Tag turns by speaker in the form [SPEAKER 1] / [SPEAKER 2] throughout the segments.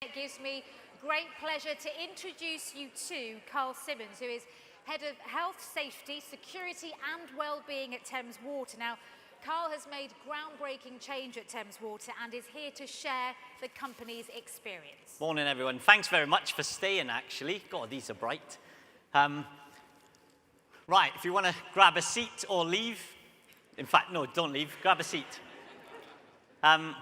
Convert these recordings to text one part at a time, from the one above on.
[SPEAKER 1] It gives me great pleasure to introduce you to Karl who is Head of Health, Safety, Security and Wellbeing at Thames Water. Now, Karl has made groundbreaking change at Thames Water and is here to share the company's experience.
[SPEAKER 2] Morning, everyone. Thanks very much for staying, actually. God, these are bright. Right, if you want to grab a seat or leave. In fact, no, don't leave. Grab a seat. And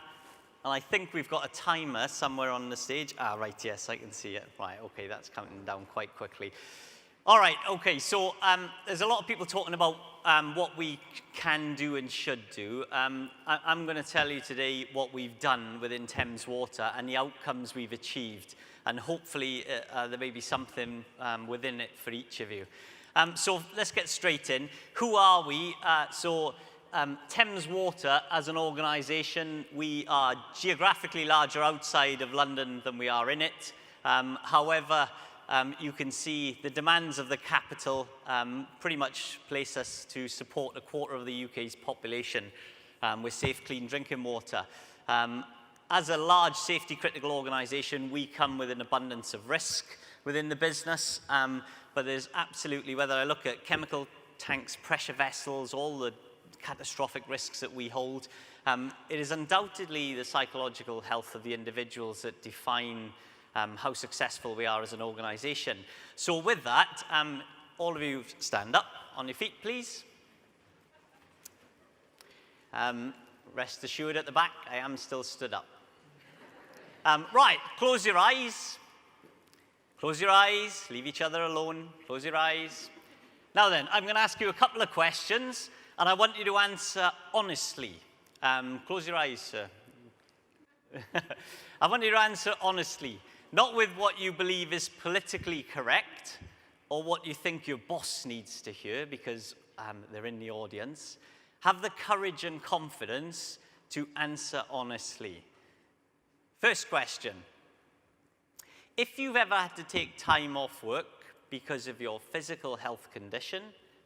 [SPEAKER 2] I think we've got a timer somewhere on the stage. Ah, right, yes, I can see it. Right, okay, that's counting down quite quickly. All right, okay, so there's a lot of people talking about what we can do and should do. I'm going to tell you today what we've done within Thames Water and the outcomes we've achieved. And hopefully there may be something within it for each of you. So let's get straight in. Who are we? Thames Water, as an organisation, we are geographically larger outside of London than we are in it. However, you can see the demands of the capital pretty much place us to support a quarter of the UK's population with safe, clean drinking water. As a large safety-critical organisation, we come with an abundance of risk within the business, but there's absolutely, whether I look at chemical tanks, pressure vessels, all the catastrophic risks that we hold, it is undoubtedly the psychological health of the individuals that define how successful we are as an organisation. So with that, all of you stand up on your feet, please. Rest assured at the back, I am still stood up. Right, close your eyes. Close your eyes, leave each other alone, close your eyes. Now then, I'm going to ask you a couple of questions, and I want you to answer honestly. Close your eyes, sir. I want you to answer honestly, not with what you believe is politically correct or what you think your boss needs to hear, because they're in the audience. Have the courage and confidence to answer honestly. First question. If you've ever had to take time off work because of your physical health condition,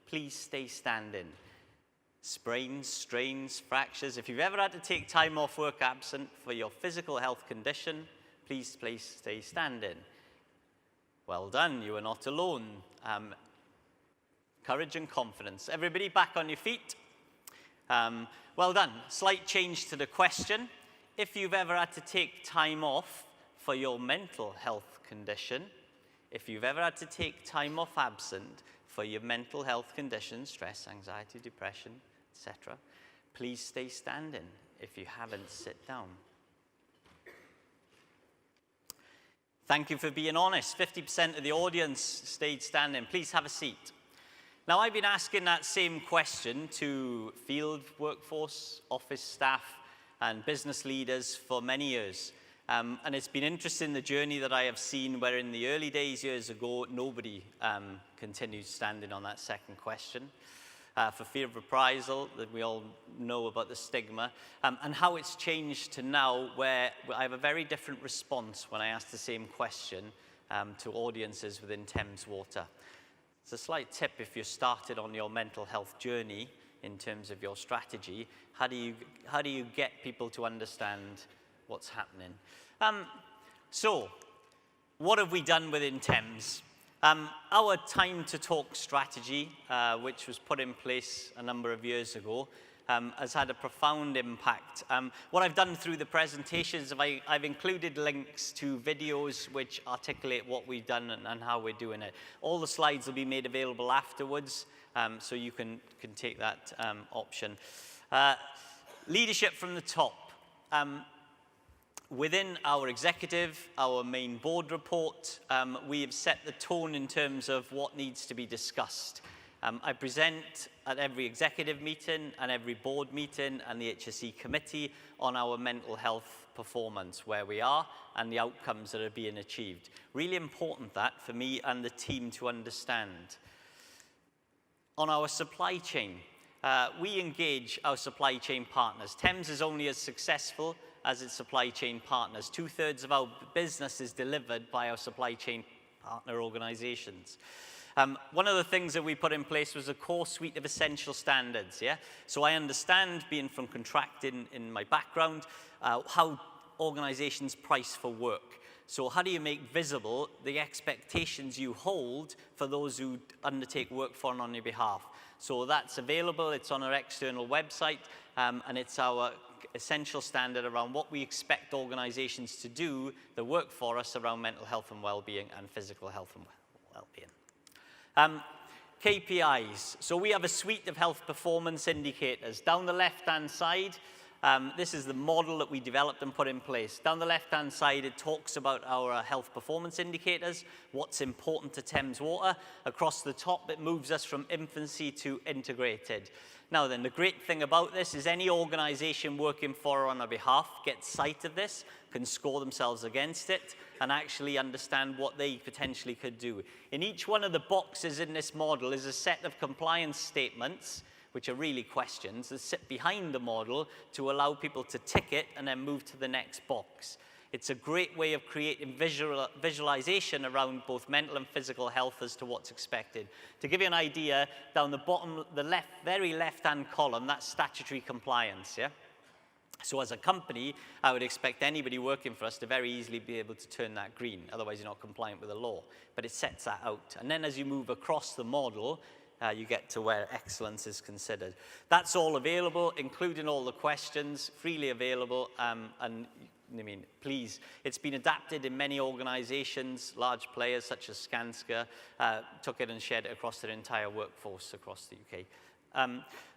[SPEAKER 2] please stay standing. Sprains, strains, fractures. If you've ever had to take time off work absent for your physical health condition, please stay standing. Well done, you are not alone. Courage and confidence. Everybody back on your feet. Well done. Slight change to the question. If you've ever had to take time off for your mental health condition, if you've ever had to take time off absent for your mental health condition, stress, anxiety, depression, etc., please stay standing. If you haven't, sit down. Thank you for being honest. 50% of the audience stayed standing. Please have a seat. Now, I've been asking that same question to field workforce, office staff, and business leaders for many years. And it's been interesting, the journey that I have seen, where in the early days, years ago, nobody continued standing on that second question for fear of reprisal, that we all know about the stigma, and how it's changed to now, where I have a very different response when I ask the same question to audiences within Thames Water. It's a slight tip if you're started on your mental health journey in terms of your strategy. How do you get people to understand what's happening? So, what have we done within Thames? Our Time to Talk strategy, which was put in place a number of years ago, has had a profound impact. What I've done through the presentations, I've included links to videos which articulate what we've done and how we're doing it. All the slides will be made available afterwards, so you can take that option. Leadership from the top. Within our executive, our main board report, we have set the tone in terms of what needs to be discussed. I present at every executive meeting and every board meeting and the HSE committee on our mental health performance, where we are and the outcomes that are being achieved. Really important that for me and the team to understand. On our supply chain, we engage our supply chain partners. Thames is only as successful as its supply chain partners. 2/3 of our business is delivered by our supply chain partner organizations. One of the things that we put in place was a core suite of essential standards, yeah? So I understand, being from contracting in my background, how organizations price for work. So how do you make visible the expectations you hold for those who undertake work for and on your behalf? So that's available, it's on our external website, and it's our essential standard around what we expect organizations to do that work for us around mental health and well-being and physical health and well-being. KPIs. So we have a suite of health performance indicators. Down the left-hand side, this is the model that we developed and put in place. Down the left-hand side, it talks about our health performance indicators, what's important to Thames Water. Across the top, it moves us from infancy to integrated. Now then, the great thing about this is any organization working for or on our behalf gets sight of this, can score themselves against it, and actually understand what they potentially could do. In each one of the boxes in this model is a set of compliance statements, which are really questions, that sit behind the model to allow people to tick it and then move to the next box. It's a great way of creating visualization around both mental and physical health as to what's expected. To give you an idea, down the bottom, the very left-hand column, that's statutory compliance, yeah? So as a company, I would expect anybody working for us to very easily be able to turn that green, otherwise you're not compliant with the law. But it sets that out. And then as you move across the model, you get to where excellence is considered. That's all available, including all the questions, freely available, and I mean, please, it's been adapted in many organizations, large players such as Skanska, took it and shared it across their entire workforce across the UK.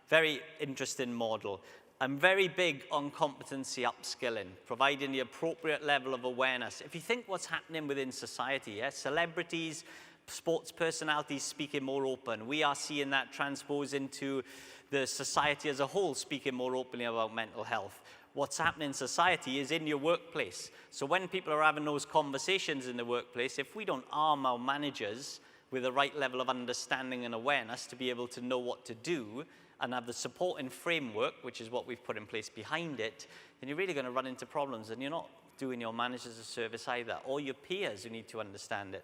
[SPEAKER 2] Very interesting model. I'm very big on competency upskilling, providing the appropriate level of awareness. If you think what's happening within society, yeah, celebrities, sports personalities speaking more open, we are seeing that transpose into the society as a whole speaking more openly about mental health. What's happening in society is in your workplace. So when people are having those conversations in the workplace, if we don't arm our managers with the right level of understanding and awareness to be able to know what to do and have the supporting framework, which is what we've put in place behind it, then you're really going to run into problems, and you're not doing your managers a service either, or your peers who need to understand it.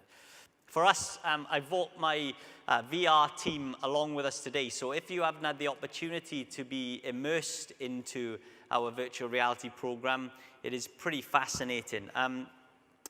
[SPEAKER 2] For us, I brought my VR team along with us today. So if you haven't had the opportunity to be immersed into our virtual reality program, it is pretty fascinating.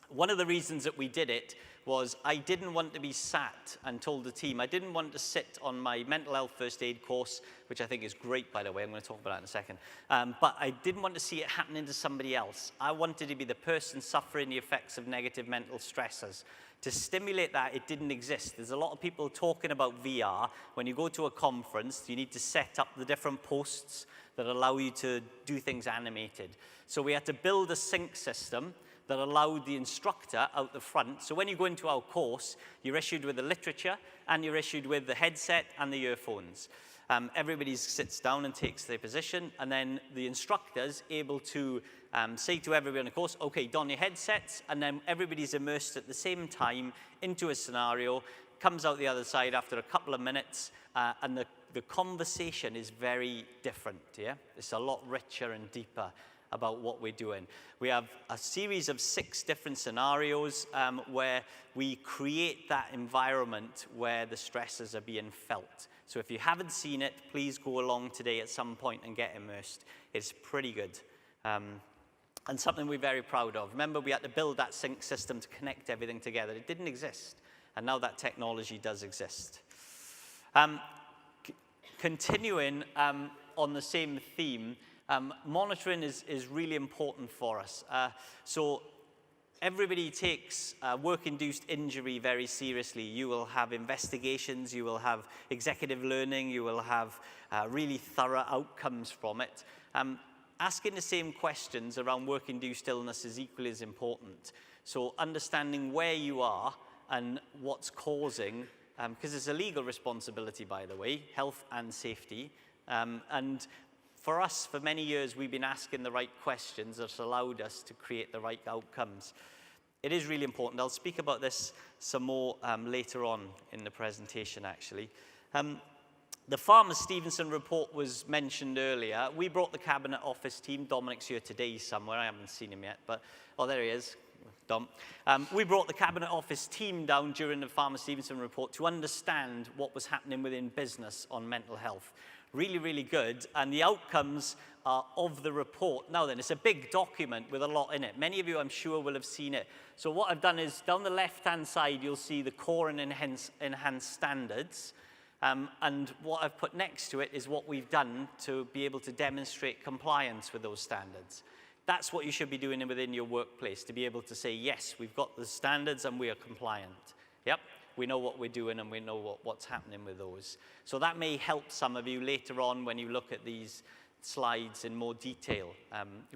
[SPEAKER 2] One of the reasons that we did it was I didn't want to be sat and told the team, I didn't want to sit on my mental health first aid course, which I think is great, by the way. I'm going to talk about that in a second. But I didn't want to see it happening to somebody else. I wanted to be the person suffering the effects of negative mental stressors. To stimulate that, it didn't exist. There's a lot of people talking about VR. When you go to a conference, you need to set up the different posts that allow you to do things animated. So we had to build a sync system that allowed the instructor out the front. So when you go into our course, you're issued with the literature, and you're issued with the headset and the earphones. Everybody sits down and takes their position, and then the instructor's able to say to everybody on the course, okay, don your headsets, and then everybody's immersed at the same time into a scenario, comes out the other side after a couple of minutes, and the conversation is very different, yeah? It's a lot richer and deeper about what we're doing. We have a series of 6 different scenarios where we create that environment where the stresses are being felt. So if you haven't seen it, please go along today at some point and get immersed. It's pretty good. And something we're very proud of. Remember, we had to build that sync system to connect everything together. It didn't exist, and now that technology does exist. Continuing on the same theme, monitoring is really important for us. So everybody takes work-induced injury very seriously. You will have investigations, you will have executive learning, you will have really thorough outcomes from it. Asking the same questions around work-induced illness is equally as important. So understanding where you are and what's causing, because it's a legal responsibility, by the way, health and safety. And for us, for many years, we've been asking the right questions that's allowed us to create the right outcomes. It is really important. I'll speak about this some more later on in the presentation, actually. The Farmer-Stevenson report was mentioned earlier. We brought the Cabinet Office team. Dominic's here today somewhere. I haven't seen him yet, but, oh, there he is. Dom. We brought the Cabinet Office team down during the Farmer-Stevenson report to understand what was happening within business on mental health. Really, really good, and the outcomes of the report. Now then, it's a big document with a lot in it. Many of you, I'm sure, will have seen it. So what I've done is, down the left-hand side, you'll see the core and enhanced standards. And what I've put next to it is what we've done to be able to demonstrate compliance with those standards. That's what you should be doing within your workplace, to be able to say, yes, we've got the standards and we are compliant. Yep, we know what we're doing and we know what's happening with those. So that may help some of you later on when you look at these slides in more detail,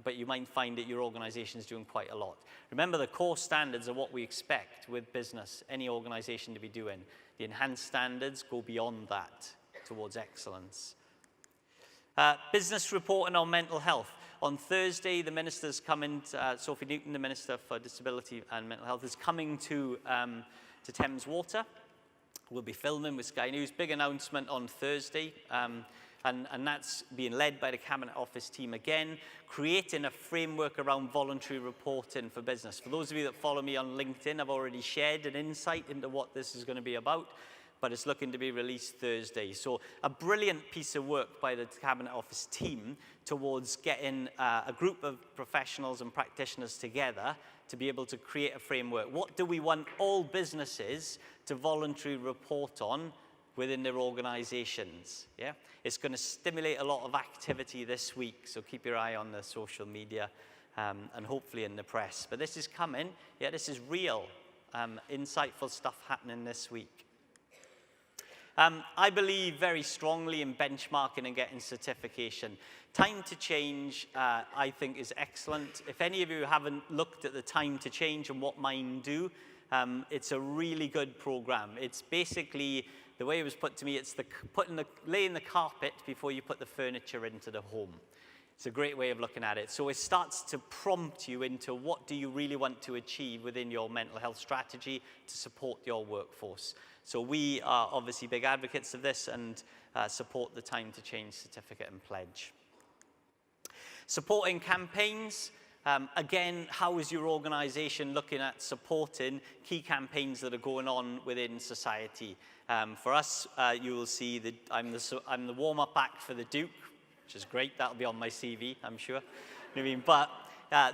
[SPEAKER 2] but you might find that your organization is doing quite a lot. Remember, the core standards are what we expect with business, any organization to be doing. The enhanced standards go beyond that towards excellence. Business reporting on mental health. On Thursday, the minister's coming, Sophie Newton, the Minister for Disability and Mental Health, is coming to Thames Water. We'll be filming with Sky News. Big announcement on Thursday. And that's being led by the Cabinet Office team again, creating a framework around voluntary reporting for business. For those of you that follow me on LinkedIn, I've already shared an insight into what this is going to be about, but it's looking to be released Thursday. So a brilliant piece of work by the Cabinet Office team towards getting a group of professionals and practitioners together to be able to create a framework. What do we want all businesses to voluntarily report on within their organizations? Yeah, it's going to stimulate a lot of activity this week, so keep your eye on the social media and hopefully in the press. But this is coming. Yeah, this is real, insightful stuff happening this week. I believe very strongly in benchmarking and getting certification. Time to Change, I think, is excellent. If any of you haven't looked at the Time to Change and what mine do, it's a really good program. It's basically, the way it was put to me, it's laying the carpet before you put the furniture into the home. It's a great way of looking at it. So it starts to prompt you into what do you really want to achieve within your mental health strategy to support your workforce. So we are obviously big advocates of this and support the Time to Change certificate and pledge. Supporting campaigns. Again, how is your organization looking at supporting key campaigns that are going on within society? For us, you will see that I'm the warm-up act for the Duke, which is great. That'll be on my CV, I'm sure. But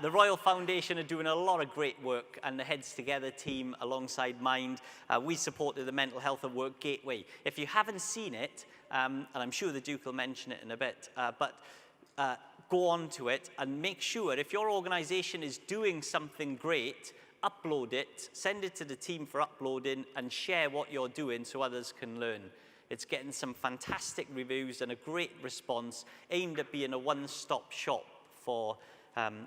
[SPEAKER 2] the Royal Foundation are doing a lot of great work, and the Heads Together team alongside Mind, we supported the Mental Health at Work Gateway. If you haven't seen it, and I'm sure the Duke will mention it in a bit, go on to it and make sure if your organization is doing something great, upload it, send it to the team for uploading, and share what you're doing so others can learn. It's getting some fantastic reviews and a great response aimed at being a one-stop shop for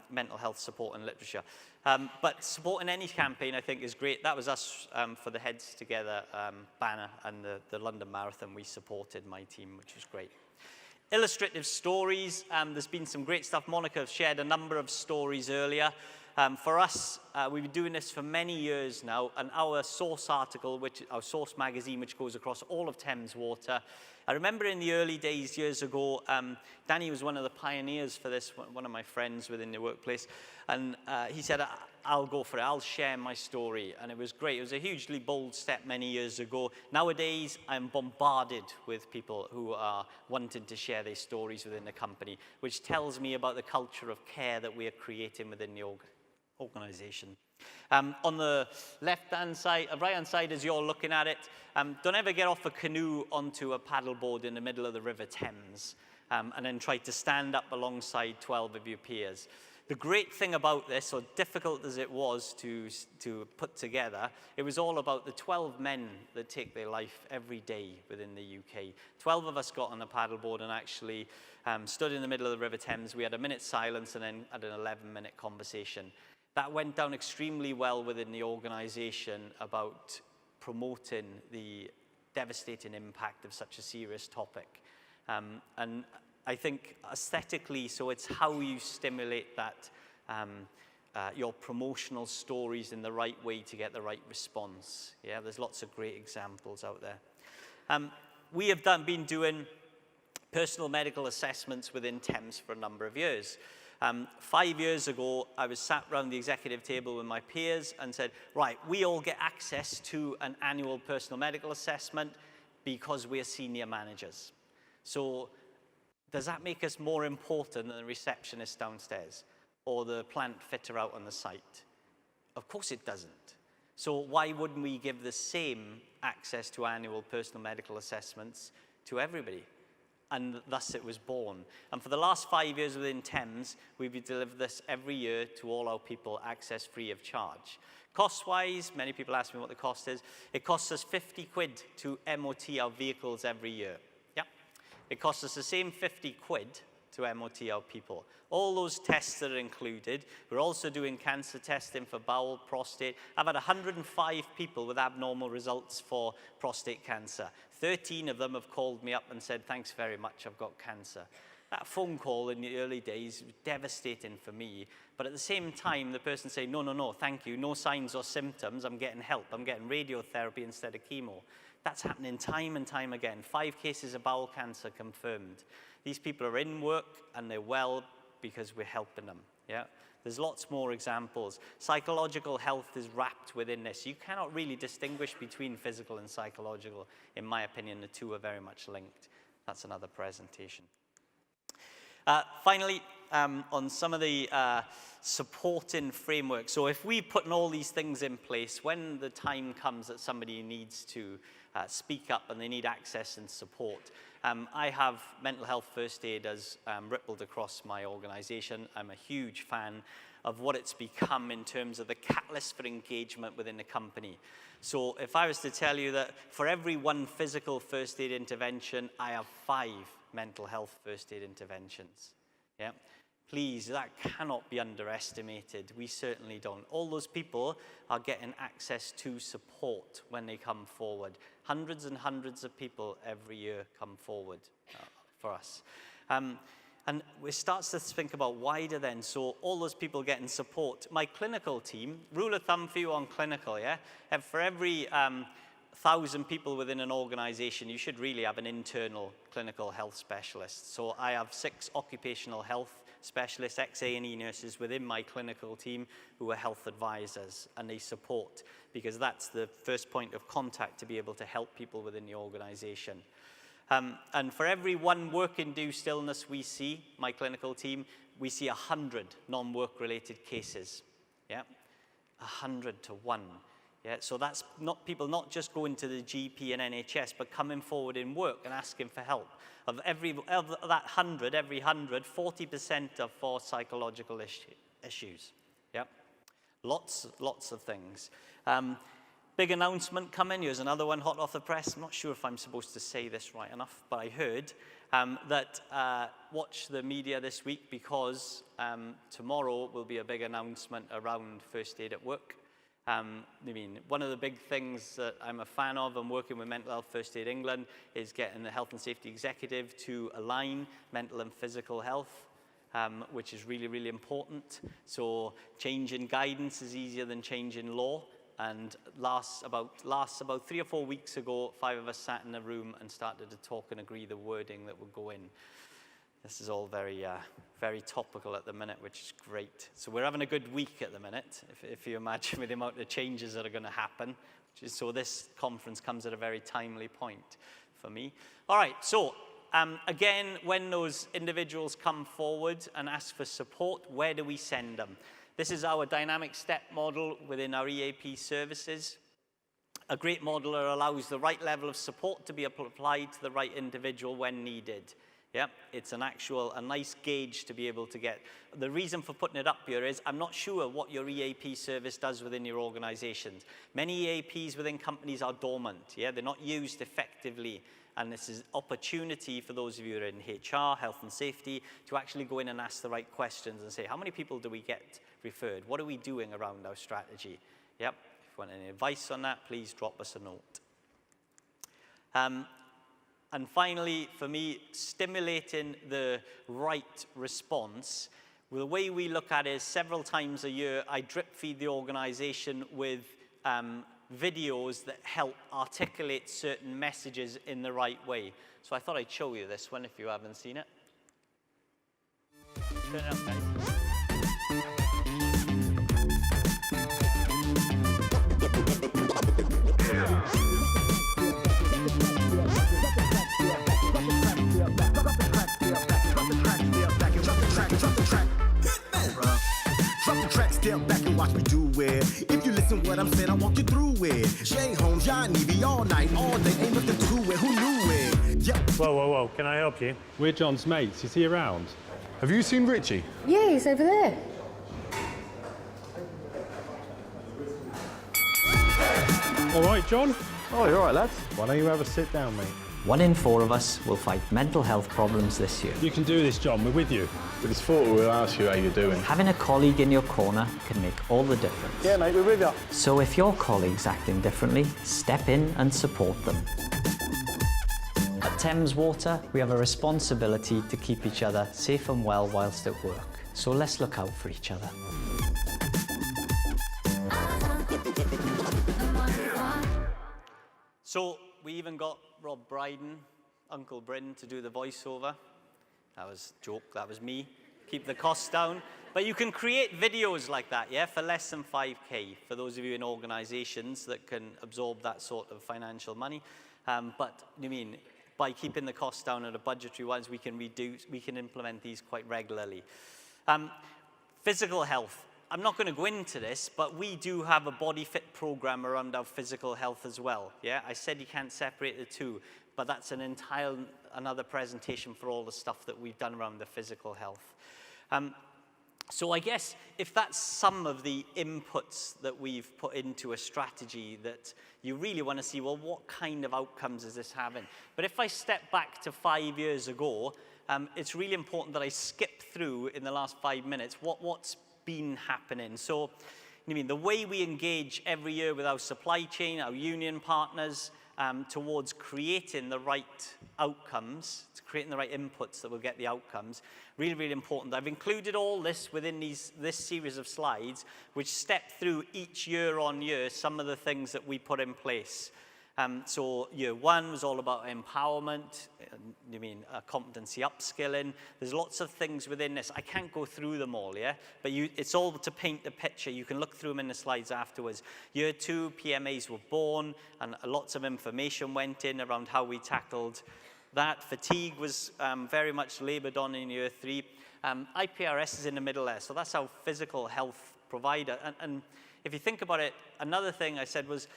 [SPEAKER 2] mental health support and literature. But supporting any campaign, I think, is great. That was us for the Heads Together banner and the London Marathon. We supported my team, which was great. Illustrative stories. There's been some great stuff. Monica shared a number of stories earlier. For us, we've been doing this for many years now, and our source article, our source magazine, which goes across all of Thames Water. I remember in the early days, years ago, Danny was one of the pioneers for this, one of my friends within the workplace, and he said, I'll go for it, I'll share my story, and it was great. It was a hugely bold step many years ago. Nowadays, I'm bombarded with people who are wanting to share their stories within the company, which tells me about the culture of care that we are creating within the organization. On the left-hand side, right-hand side, as you're looking at it, don't ever get off a canoe onto a paddleboard in the middle of the River Thames and then try to stand up alongside 12 of your peers. The great thing about this, so difficult as it was to put together, it was all about the 12 men that take their life every day within the UK. 12 of us got on a paddleboard and actually stood in the middle of the River Thames. We had a minute's silence and then had an 11-minute conversation. That went down extremely well within the organization about promoting the devastating impact of such a serious topic. And I think aesthetically, so it's how you stimulate that, your promotional stories in the right way to get the right response. Yeah, there's lots of great examples out there. We have been doing personal medical assessments within Thames for a number of years. 5 years ago, I was sat around the executive table with my peers and said, right, we all get access to an annual personal medical assessment because we're senior managers. So does that make us more important than the receptionist downstairs or the plant fitter out on the site? Of course it doesn't. So why wouldn't we give the same access to annual personal medical assessments to everybody? And thus it was born. And for the last 5 years within Thames, we've delivered this every year to all our people, access free of charge. Cost-wise, many people ask me what the cost is. It costs us 50 quid to MOT our vehicles every year. Yeah. It costs us the same 50 quid to MOT our people. All those tests that are included. We're also doing cancer testing for bowel, prostate. I've had 105 people with abnormal results for prostate cancer. 13 of them have called me up and said, thanks very much, I've got cancer. That phone call in the early days was devastating for me. But at the same time, the person saying, no, thank you, no signs or symptoms, I'm getting help, I'm getting radiotherapy instead of chemo. That's happening time and time again. 5 cases of bowel cancer confirmed. These people are in work and they're well because we're helping them. Yeah? There's lots more examples. Psychological health is wrapped within this. You cannot really distinguish between physical and psychological. In my opinion, the two are very much linked. That's another presentation. Finally, on some of the supporting frameworks. So if we put all these things in place, when the time comes that somebody needs to speak up and they need access and support, I have mental health first aid as rippled across my organization. I'm a huge fan of what it's become in terms of the catalyst for engagement within the company. So if I was to tell you that for every 1 physical first aid intervention, I have 5 mental health first aid interventions. Yeah? Please, that cannot be underestimated. We certainly don't. All those people are getting access to support when they come forward. Hundreds and hundreds of people every year come forward for us. And it starts to think about wider then. So all those people getting support. My clinical team, rule of thumb for you on clinical, yeah? And for every 1,000 people within an organization, you should really have an internal clinical health specialist. So I have 6 occupational health specialists, ex-A&E nurses within my clinical team who are health advisors, and they support because that's the first point of contact to be able to help people within the organization. And for every 1 work-induced illness we see, my clinical team, we see 100 non-work-related cases. Yeah, 100 to 1. Yeah, so that's not people not just going to the GP and NHS, but coming forward in work and asking for help. Of that 100, every 100, 40% are for psychological issues. Yeah, lots of things. Big announcement coming. Here's another one hot off the press. I'm not sure if I'm supposed to say this right enough, but I heard that watch the media this week because tomorrow will be a big announcement around first aid at work. I mean, one of the big things that I'm a fan of and working with Mental Health First Aid England is getting the Health and Safety Executive to align mental and physical health, which is really, really important. So changing guidance is easier than changing law. And last about 3 or 4 weeks ago, 5 of us sat in a room and started to talk and agree the wording that would go in. This is all very, very topical at the minute, which is great. So we're having a good week at the minute, if you imagine with the amount of changes that are going to happen. So this conference comes at a very timely point for me. All right, so again, when those individuals come forward and ask for support, where do we send them? This is our dynamic step model within our EAP services. A great model that allows the right level of support to be applied to the right individual when needed. Yeah, it's a nice gauge to be able to get. The reason for putting it up here is I'm not sure what your EAP service does within your organizations. Many EAPs within companies are dormant. Yeah, they're not used effectively. And this is opportunity for those of you who are in HR, health and safety, to actually go in and ask the right questions and say, how many people do we get referred? What are we doing around our strategy? Yep, if you want any advice on that, please drop us a note. And finally, for me, stimulating the right response. Well, the way we look at it is several times a year, I drip feed the organization with videos that help articulate certain messages in the right way. So I thought I'd show you this one if you haven't seen it. Turn it up, guys.
[SPEAKER 3] watch me do it. If you listen what I'm saying, I walk you through it. Jay Holmes, John Nevy, all night, all day, ain't nothing to it. Who knew it? Yep.
[SPEAKER 4] Whoa, whoa, whoa, can I help you? We're John's mates. Is he around?
[SPEAKER 5] Have you seen Richie?
[SPEAKER 6] Yeah, he's over there.
[SPEAKER 4] All right, John?
[SPEAKER 5] Oh, you're all right, lads.
[SPEAKER 4] Why don't you have a sit down, mate?
[SPEAKER 7] 1 in 4 of us will fight mental health problems this year.
[SPEAKER 4] You can do this, John. We're with you.
[SPEAKER 5] We just thought we would ask you how you're doing.
[SPEAKER 7] Having a colleague in your corner can make all the difference.
[SPEAKER 5] Yeah, mate, we're with you.
[SPEAKER 7] So if your colleague's acting differently, step in and support them. At Thames Water, we have a responsibility to keep each other safe and well whilst at work. So let's look out for each other.
[SPEAKER 2] So we even got Rob Brydon, Uncle Bryn, to do the voiceover. That was a joke, that was me. Keep the costs down. But you can create videos like that, yeah, for less than 5K, for those of you in organizations that can absorb that sort of financial money. But, I mean, by keeping the costs down at a budgetary wise, we can implement these quite regularly. Physical health. I'm not going to go into this, but we do have a body fit program around our physical health as well. Yeah, I said you can't separate the two, but that's another presentation for all the stuff that we've done around the physical health. So I guess if that's some of the inputs that we've put into a strategy that you really want to see, well, what kind of outcomes is this having? But if I step back to 5 years ago, it's really important that I skip through in the last 5 minutes what's been happening. So, I mean, the way we engage every year with our supply chain, our union partners, towards creating the right outcomes, creating the right inputs that will get the outcomes, really, really important. I've included all this within this series of slides, which step through each year on year some of the things that we put in place. So year 1 was all about empowerment, competency upskilling. There's lots of things within this. I can't go through them all, yeah? But it's all to paint the picture. You can look through them in the slides afterwards. Year 2, PMAs were born, and lots of information went in around how we tackled that. Fatigue was very much laboured on in year 3. IPRS is in the middle there, so that's our physical health provider. And if you think about it, another thing I said was,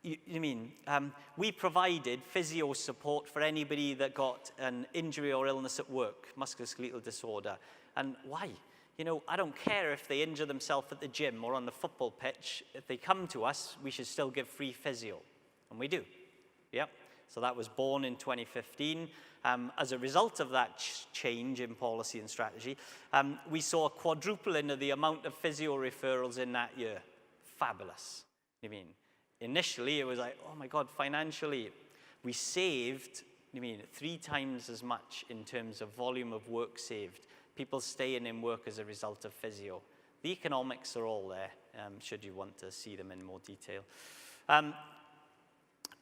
[SPEAKER 2] we provided physio support for anybody that got an injury or illness at work, musculoskeletal disorder. And why? I don't care if they injure themselves at the gym or on the football pitch. If they come to us, we should still give free physio. And we do. Yep. So that was born in 2015. As a result of that change in policy and strategy, we saw a quadrupling of the amount of physio referrals in that year. Fabulous. Initially, it was like, oh my God, financially, we saved, 3 times as much in terms of volume of work saved. People staying in work as a result of physio. The economics are all there, should you want to see them in more detail. And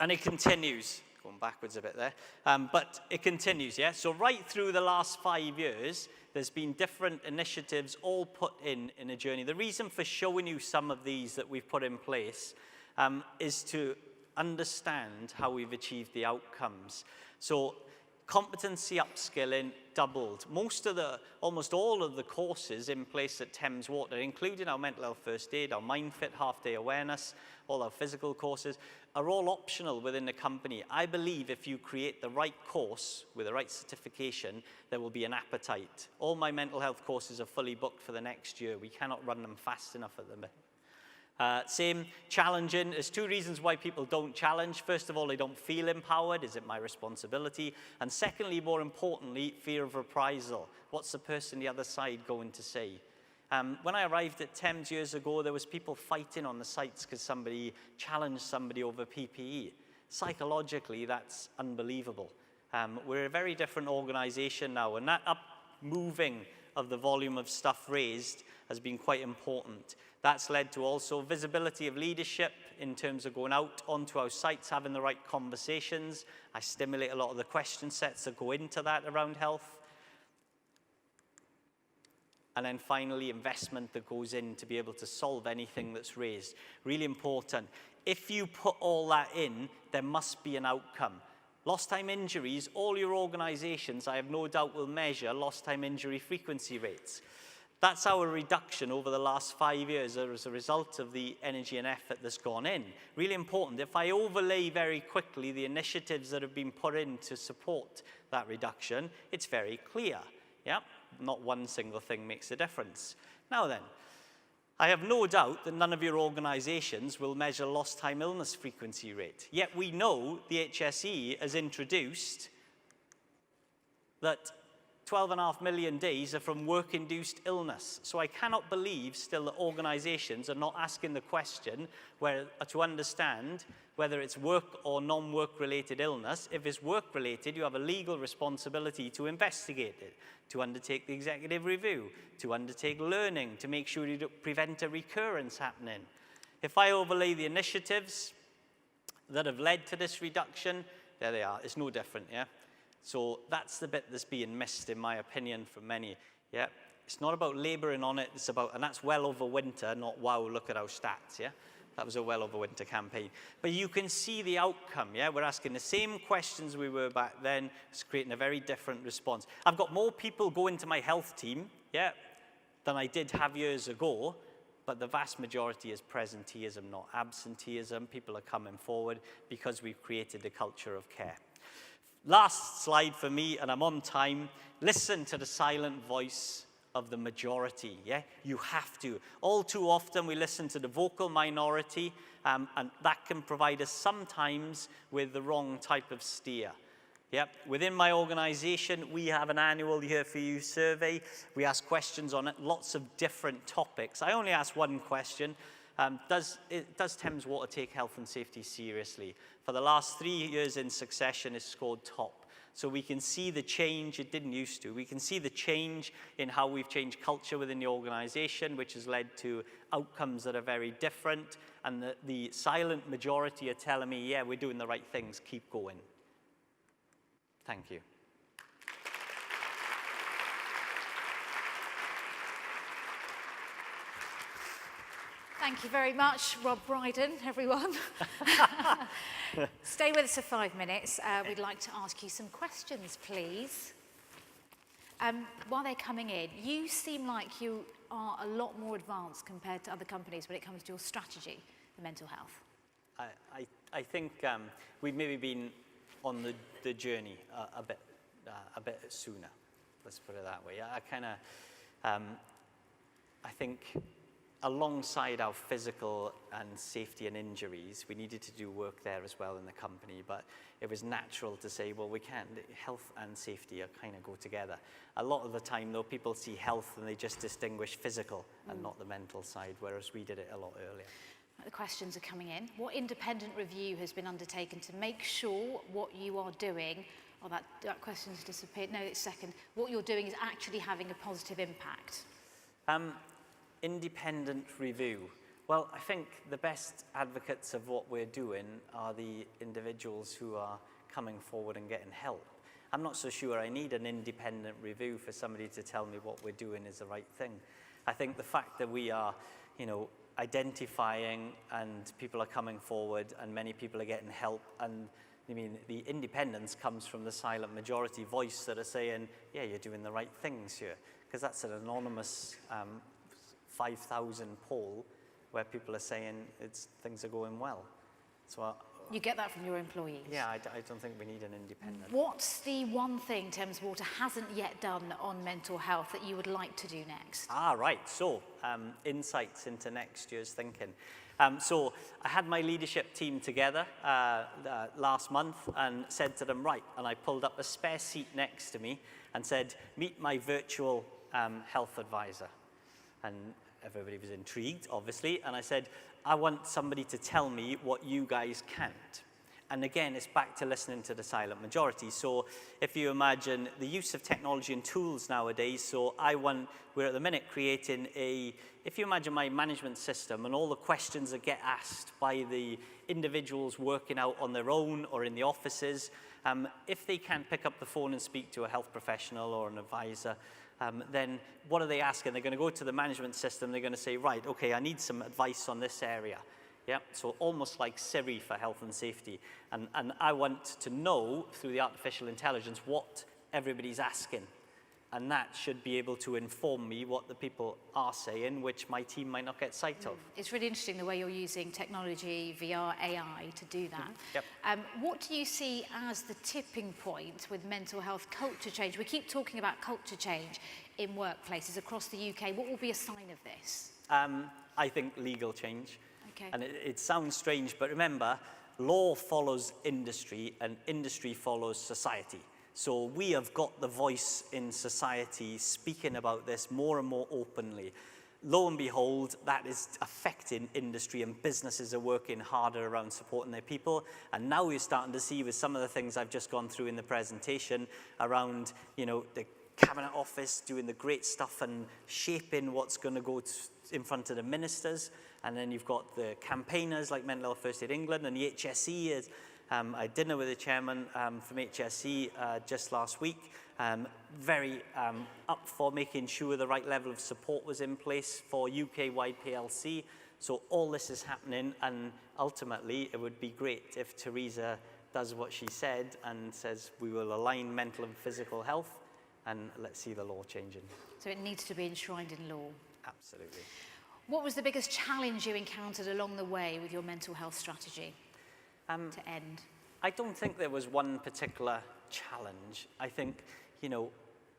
[SPEAKER 2] it continues, going backwards a bit there, but it continues, yeah? So right through the last 5 years, there's been different initiatives all put in a journey. The reason for showing you some of these that we've put in place is to understand how we've achieved the outcomes. So competency upskilling doubled. Almost all of the courses in place at Thames Water, including our mental health first aid, our MindFit half-day awareness, all our physical courses, are all optional within the company. I believe if you create the right course with the right certification, there will be an appetite. All my mental health courses are fully booked for the next year. We cannot run them fast enough at the minute. Same, challenging. There's 2 reasons why people don't challenge. First of all, they don't feel empowered. Is it my responsibility? And secondly, more importantly, fear of reprisal. What's the person on the other side going to say? When I arrived at Thames years ago, there was people fighting on the sites because somebody challenged somebody over PPE. Psychologically, that's unbelievable. We're a very different organization now, and that moving of the volume of stuff raised has been quite important. That's led to also visibility of leadership in terms of going out onto our sites, having the right conversations. I stimulate a lot of the question sets that go into that around health. And then finally, investment that goes in to be able to solve anything that's raised. Really important. If you put all that in, there must be an outcome. Lost time injuries, all your organizations, I have no doubt, will measure lost time injury frequency rates. That's our reduction over the last 5 years as a result of the energy and effort that's gone in. Really important. If I overlay very quickly the initiatives that have been put in to support that reduction, it's very clear. Yeah? Not one single thing makes a difference. Now then, I have no doubt that none of your organisations will measure lost time illness frequency rate. Yet we know the HSE has introduced that 12.5 million days are from work-induced illness. So I cannot believe still that organisations are not asking the question to understand whether it's work or non-work related illness. If it's work-related, you have a legal responsibility to investigate it, to undertake the executive review, to undertake learning, to make sure you prevent a recurrence happening. If I overlay the initiatives that have led to this reduction, there they are. It's no different, yeah? So that's the bit that's being missed, in my opinion, from many. Yeah, it's not about labouring on it. It's about, and that's well over winter, not wow, look at our stats. Yeah, that was a well over winter campaign. But you can see the outcome. Yeah, we're asking the same questions we were back then. It's creating a very different response. I've got more people going to my health team, yeah, than I did have years ago. But the vast majority is presenteeism, not absenteeism. People are coming forward because we've created a culture of care. Last slide for me, and I'm on time. Listen to the silent voice of the majority, yeah? You have to. All too often we listen to the vocal minority, and that can provide us sometimes with the wrong type of steer. Yep. Within my organisation, we have an annual Year for You survey. We ask questions on it, lots of different topics. I only ask one question. Does Thames Water take health and safety seriously? For the last 3 years in succession, it's scored top. So we can see the change. It didn't used to. We can see the change in how we've changed culture within the organisation, which has led to outcomes that are very different. And the silent majority are telling me, yeah, we're doing the right things. Keep going. Thank you.
[SPEAKER 1] Thank you very much, Rob Brydon, everyone. Stay with us for 5 minutes. We'd like to ask you some questions, please. While they're coming in, you seem like you are a lot more advanced compared to other companies when it comes to your strategy for mental health.
[SPEAKER 2] I think we've maybe been on the journey a bit sooner. Let's put it that way. I think alongside our physical and safety and injuries, we needed to do work there as well in the company, but it was natural to say, well, we can't, health and safety are kind of go together. A lot of the time, though, people see health and they just distinguish physical and not the mental side, whereas we did it a lot earlier.
[SPEAKER 1] The questions are coming in. What independent review has been undertaken to make sure what you are doing, oh, that question's disappeared, no, it's second, what you're doing is actually having a positive impact?
[SPEAKER 2] Independent review. Well, I think the best advocates of what we're doing are the individuals who are coming forward and getting help. I'm not so sure I need an independent review for somebody to tell me what we're doing is the right thing. I think the fact that we are, identifying and people are coming forward and many people are getting help, and I mean, the independence comes from the silent majority voice that are saying, yeah, you're doing the right things here. Because that's an anonymous 5,000 poll where people are saying things are going well. So
[SPEAKER 1] you get that from your employees?
[SPEAKER 2] Yeah, I don't think we need an independent.
[SPEAKER 1] What's the one thing Thames Water hasn't yet done on mental health that you would like to do next?
[SPEAKER 2] Right. So, insights into next year's thinking. So, I had my leadership team together last month and said to them, right, and I pulled up a spare seat next to me and said, meet my virtual health advisor. And everybody was intrigued, obviously, and I said, I want somebody to tell me what you guys can't. And again, it's back to listening to the silent majority. So if you imagine the use of technology and tools nowadays, so we're at the minute creating if you imagine my management system and all the questions that get asked by the individuals working out on their own or in the offices, if they can't pick up the phone and speak to a health professional or an advisor, then what are they asking? They're going to go to the management system. They're going to say, right, okay, I need some advice on this area. Yeah, so almost like Siri for health and safety. And I want to know through the artificial intelligence what everybody's asking. And that should be able to inform me what the people are saying, which my team might not get sight of.
[SPEAKER 1] It's really interesting the way you're using technology, VR, AI to do that.
[SPEAKER 2] Yep.
[SPEAKER 1] What do you see as the tipping point with mental health culture change? We keep talking about culture change in workplaces across the UK. What will be a sign of this?
[SPEAKER 2] I think legal change.
[SPEAKER 1] Okay.
[SPEAKER 2] And it sounds strange, but remember, law follows industry and industry follows society. So we have got the voice in society speaking about this more and more openly. Lo and behold, that is affecting industry, and businesses are working harder around supporting their people. And now we're starting to see with some of the things I've just gone through in the presentation around, you know, the Cabinet Office doing the great stuff and shaping what's going to go in front of the ministers. And then you've got the campaigners like Mental Health First Aid England, and the HSE is. I had dinner with the chairman from HSE just last week, very up for making sure the right level of support was in place for UK-wide PLC. So all this is happening, and ultimately it would be great if Theresa does what she said and says we will align mental and physical health, and let's see the law changing.
[SPEAKER 1] So it needs to be enshrined in law.
[SPEAKER 2] Absolutely.
[SPEAKER 1] What was the biggest challenge you encountered along the way with your mental health strategy to end?
[SPEAKER 2] I don't think there was one particular challenge. I think, you know,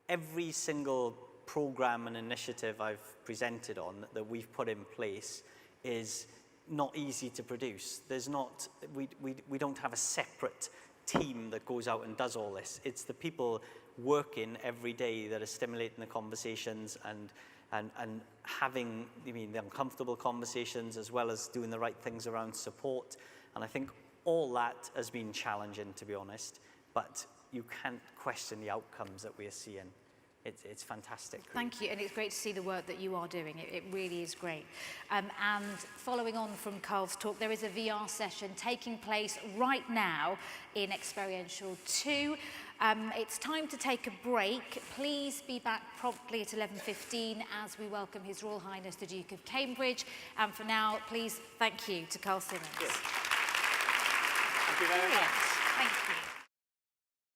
[SPEAKER 2] every single program and initiative I've presented on that we've put in place is not easy to produce. There's not, we don't have a separate team that goes out and does all this. It's the people working every day that are stimulating the conversations and having, I mean, the uncomfortable conversations as well as doing the right things around support. And I think all that has been challenging, to be honest, but you can't question the outcomes that we are seeing. It's fantastic.
[SPEAKER 1] Thank you, and it's great to see the work that you are doing. It really is great. And following on from Karl's talk, there is a VR session taking place right now in Experiential 2. It's time to take a break. Please be back promptly at 11:15 as we welcome His Royal Highness the Duke of Cambridge. And for now, please thank you to Karl Simmons.
[SPEAKER 2] Thank you very much.
[SPEAKER 1] Thank you.